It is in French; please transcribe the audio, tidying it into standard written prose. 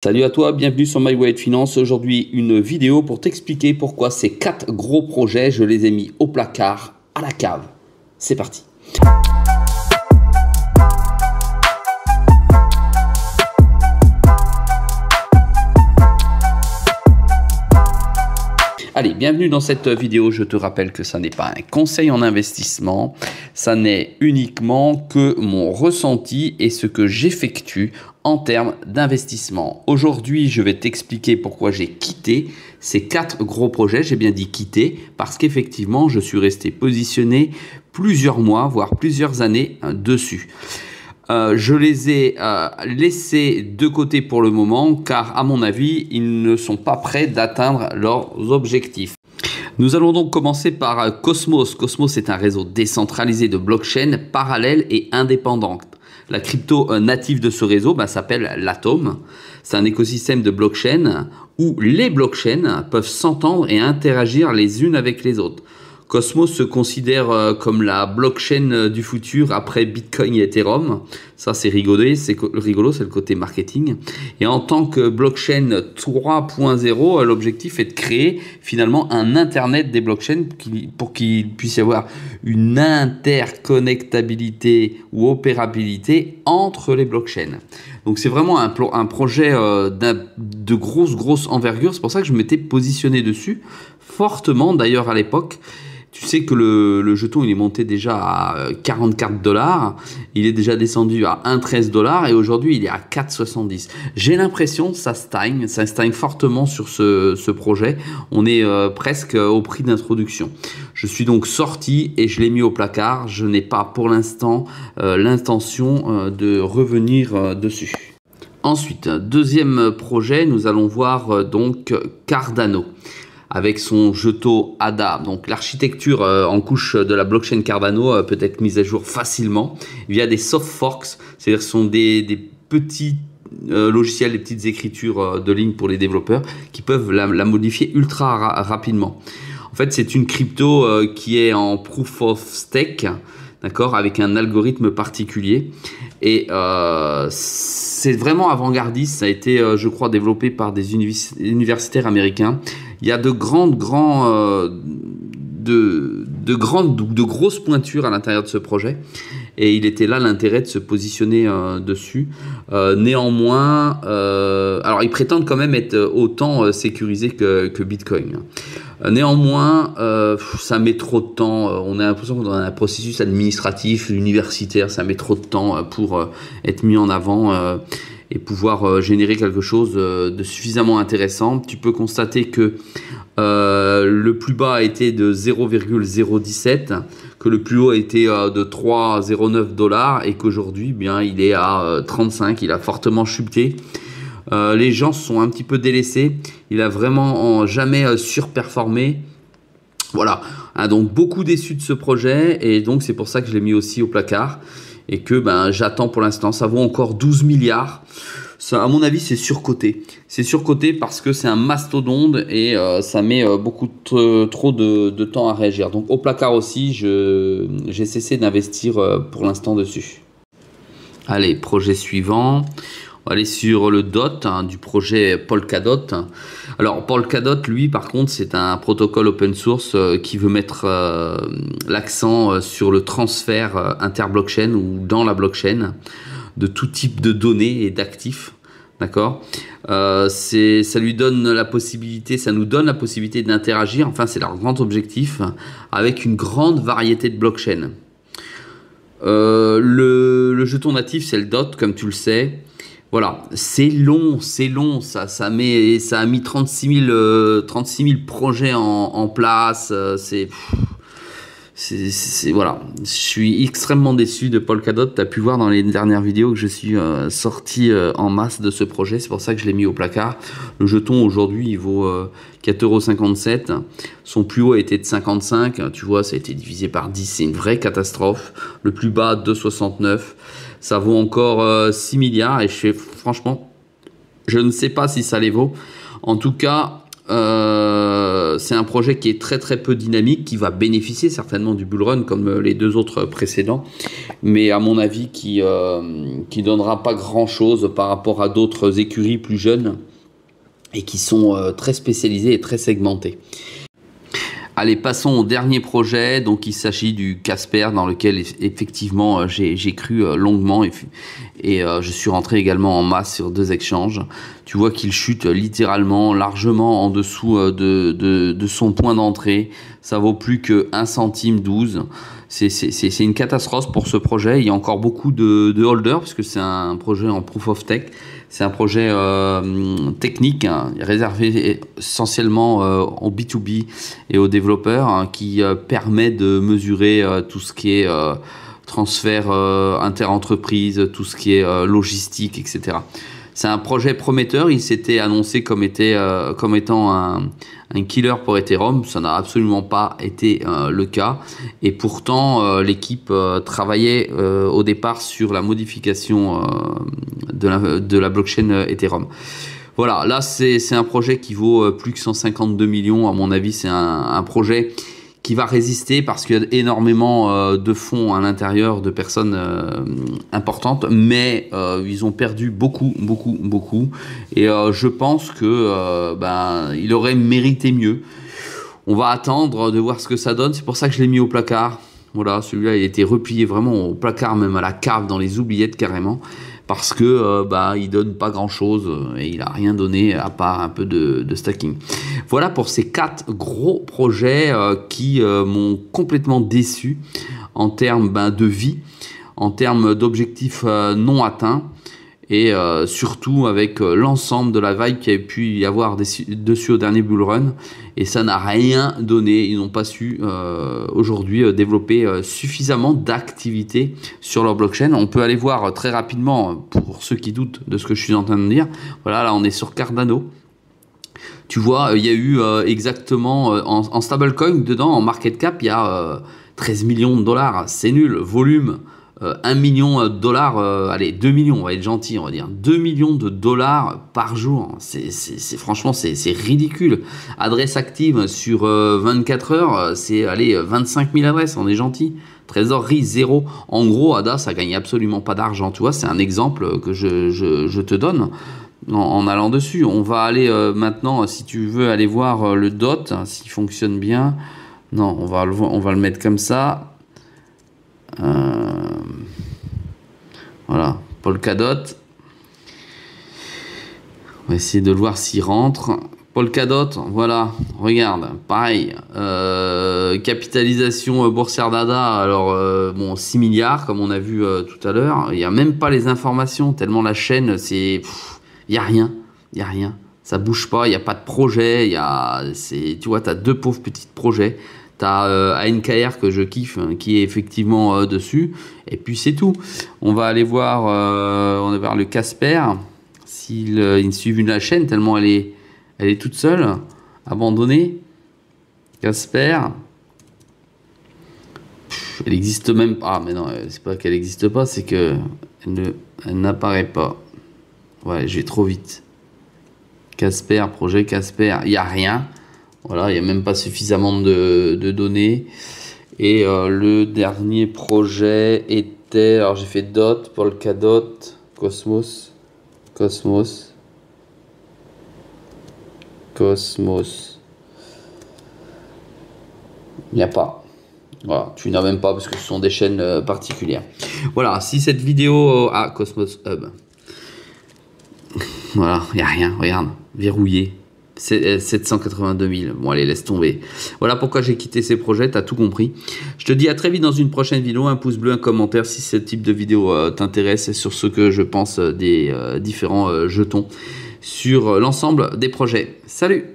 Salut à toi, bienvenue sur My Wallet Finance. Aujourd'hui, une vidéo pour t'expliquer pourquoi ces 4 gros projets, je les ai mis au placard, à la cave. C'est parti. Allez, bienvenue dans cette vidéo. Je te rappelle que ça n'est pas un conseil en investissement. Ça n'est uniquement que mon ressenti et ce que j'effectue en termes d'investissement. Aujourd'hui, je vais t'expliquer pourquoi j'ai quitté ces 4 gros projets. J'ai bien dit quitter parce qu'effectivement, je suis resté positionné plusieurs mois, voire plusieurs années dessus. Je les ai laissés de côté pour le moment car à mon avis, ils ne sont pas prêts d'atteindre leurs objectifs. Nous allons donc commencer par Cosmos. Cosmos est un réseau décentralisé de blockchain parallèle et indépendante. La crypto native de ce réseau s'appelle l'Atom. C'est un écosystème de blockchain où les blockchains peuvent s'entendre et interagir les unes avec les autres. Cosmos se considère comme la blockchain du futur après Bitcoin et Ethereum. Ça, c'est rigolo, c'est le côté marketing. Et en tant que blockchain 3.0, l'objectif est de créer finalement un Internet des blockchains pour qu'il puisse y avoir une interconnectabilité ou opérabilité entre les blockchains. Donc, c'est vraiment un projet de grosse envergure. C'est pour ça que je m'étais positionné dessus fortement d'ailleurs à l'époque. Tu sais que le jeton il est monté déjà à 44 $, il est déjà descendu à 1,13 $ et aujourd'hui il est à 4,70 $. J'ai l'impression que ça stagne fortement sur ce projet. On est presque au prix d'introduction. Je suis donc sorti et je l'ai mis au placard. Je n'ai pas pour l'instant l'intention de revenir dessus. Ensuite, deuxième projet, nous allons voir donc Cardano avec son jeton ADA. Donc l'architecture en couche de la blockchain Cardano peut être mise à jour facilement via des soft forks, c'est-à-dire ce sont des petits logiciels, des petites écritures de ligne pour les développeurs qui peuvent la modifier ultra rapidement. En fait, c'est une crypto qui est en proof of stake, d'accord, avec un algorithme particulier. Et c'est vraiment avant-gardiste. Ça a été, je crois, développé par des universitaires américains. Il y a de grosses pointures à l'intérieur de ce projet. Et il était là l'intérêt de se positionner dessus. Néanmoins, alors ils prétendent quand même être autant sécurisés que Bitcoin. Néanmoins, ça met trop de temps. On a l'impression qu'on est dans un processus administratif, universitaire. Ça met trop de temps pour être mis en avant et pouvoir générer quelque chose de suffisamment intéressant. Tu peux constater que le plus bas a été de 0,017, que le plus haut a été de 3,09 $ et qu'aujourd'hui, il est à 35. Il a fortement chuté. Les gens sont un petit peu délaissés. Il a vraiment jamais surperformé. Voilà. Donc beaucoup déçu de ce projet et donc c'est pour ça que je l'ai mis aussi au placard et que j'attends pour l'instant. Ça vaut encore 12 milliards. Ça, à mon avis, c'est surcoté. C'est surcoté parce que c'est un mastodonte et ça met beaucoup trop de temps à réagir. Donc au placard aussi, j'ai cessé d'investir pour l'instant dessus. Allez, projet suivant. On va aller sur le DOT du projet Polkadot. Alors Polkadot, lui, par contre, c'est un protocole open source qui veut mettre l'accent sur le transfert interblockchain ou dans la blockchain de tout type de données et d'actifs. D'accord, ça lui donne la possibilité, ça nous donne la possibilité d'interagir. Enfin, c'est leur grand objectif avec une grande variété de blockchains. Le jeton natif, c'est le DOT, comme tu le sais. Voilà, c'est long, ça a mis 36 000 projets en place, voilà, je suis extrêmement déçu de Polkadot. Tu as pu voir dans les dernières vidéos que je suis sorti en masse de ce projet, c'est pour ça que je l'ai mis au placard. Le jeton aujourd'hui il vaut 4,57 €, son plus haut a été de 55, tu vois ça a été divisé par 10, c'est une vraie catastrophe. Le plus bas 2,69, ça vaut encore 6 milliards et franchement je ne sais pas si ça les vaut. En tout cas c'est un projet qui est très peu dynamique, qui va bénéficier certainement du bull run comme les 2 autres précédents, mais à mon avis qui donnera pas grand chose par rapport à d'autres écuries plus jeunes et qui sont très spécialisées et très segmentées. Allez, passons au dernier projet. Donc, il s'agit du Casper, dans lequel effectivement j'ai cru longuement et je suis rentré également en masse sur 2 exchanges. Tu vois qu'il chute littéralement largement en dessous de son point d'entrée. Ça vaut plus que 1 centime 12. C'est une catastrophe pour ce projet. Il y a encore beaucoup de holders parce que c'est un projet en proof of tech. C'est un projet technique, hein, réservé essentiellement au B2B et aux développeurs, hein, qui permet de mesurer tout ce qui est transfert inter-entreprise, tout ce qui est logistique, etc. C'est un projet prometteur. Il s'était annoncé comme étant un killer pour Ethereum. Ça n'a absolument pas été le cas. Et pourtant, l'équipe travaillait au départ sur la modification de la blockchain Ethereum. Voilà, là, c'est un projet qui vaut plus que 152 millions. À mon avis, c'est un projet qui va résister parce qu'il y a énormément de fonds à l'intérieur, de personnes importantes, mais ils ont perdu beaucoup. Et je pense que il aurait mérité mieux. On va attendre de voir ce que ça donne. C'est pour ça que je l'ai mis au placard. Voilà, celui-là, il a été replié vraiment au placard, même à la cave, dans les oubliettes carrément. Parce que il donne pas grand chose et il a rien donné à part un peu de stacking. Voilà pour ces 4 gros projets qui m'ont complètement déçu en termes de vie, en termes d'objectifs non atteints et surtout avec l'ensemble de la vibe qu'il y a pu y avoir dessus au dernier bull run, et ça n'a rien donné. Ils n'ont pas su aujourd'hui développer suffisamment d'activités sur leur blockchain. On peut aller voir très rapidement, pour ceux qui doutent de ce que je suis en train de dire. Voilà, là on est sur Cardano. Tu vois, il y a eu exactement en stablecoin dedans, en market cap, il y a 13 millions de dollars. C'est nul. Volume 1 million de dollars, allez, 2 millions, on va être gentil, on va dire 2 millions de dollars par jour. Franchement, c'est ridicule. Adresse active sur 24 heures, c'est, allez, 25 000 adresses, on est gentil. Trésorerie 0. En gros, ADA, ça gagne absolument pas d'argent. Tu vois, c'est un exemple que je te donne en allant dessus. On va aller maintenant, si tu veux aller voir le DOT, s'il fonctionne bien. Non, on va le mettre comme ça. Voilà, Polkadot. On va essayer de le voir s'il rentre. Polkadot, voilà, regarde, pareil. Capitalisation boursière d'ADA, alors bon, 6 milliards comme on a vu tout à l'heure. Il n'y a même pas les informations, tellement la chaîne, il n'y a rien, ça bouge pas, il n'y a pas de projet, tu vois, tu as 2 pauvres petits projets. Tu as ANKR que je kiffe, hein, qui est effectivement dessus. Et puis c'est tout. On va aller voir, le Casper. S'ils suivent la chaîne, tellement elle est toute seule, abandonnée. Casper. Elle n'existe même pas. Ah, mais non, c'est pas qu'elle n'existe pas, c'est que elle n'apparaît pas. Ouais, je vais trop vite. Casper, projet Casper. Il n'y a rien. Voilà, il n'y a même pas suffisamment de données. Et le dernier projet était... Alors j'ai fait DOT, Polkadot, Cosmos. Il n'y a pas. Voilà, tu n'as même pas parce que ce sont des chaînes particulières. Voilà, si cette vidéo... Cosmos Hub. Voilà, il n'y a rien, regarde, verrouillé. 782 000. Bon, allez, laisse tomber. Voilà pourquoi j'ai quitté ces projets, t'as tout compris. Je te dis à très vite dans une prochaine vidéo. Un pouce bleu, un commentaire si ce type de vidéo t'intéresse et sur ce que je pense des différents jetons sur l'ensemble des projets. Salut!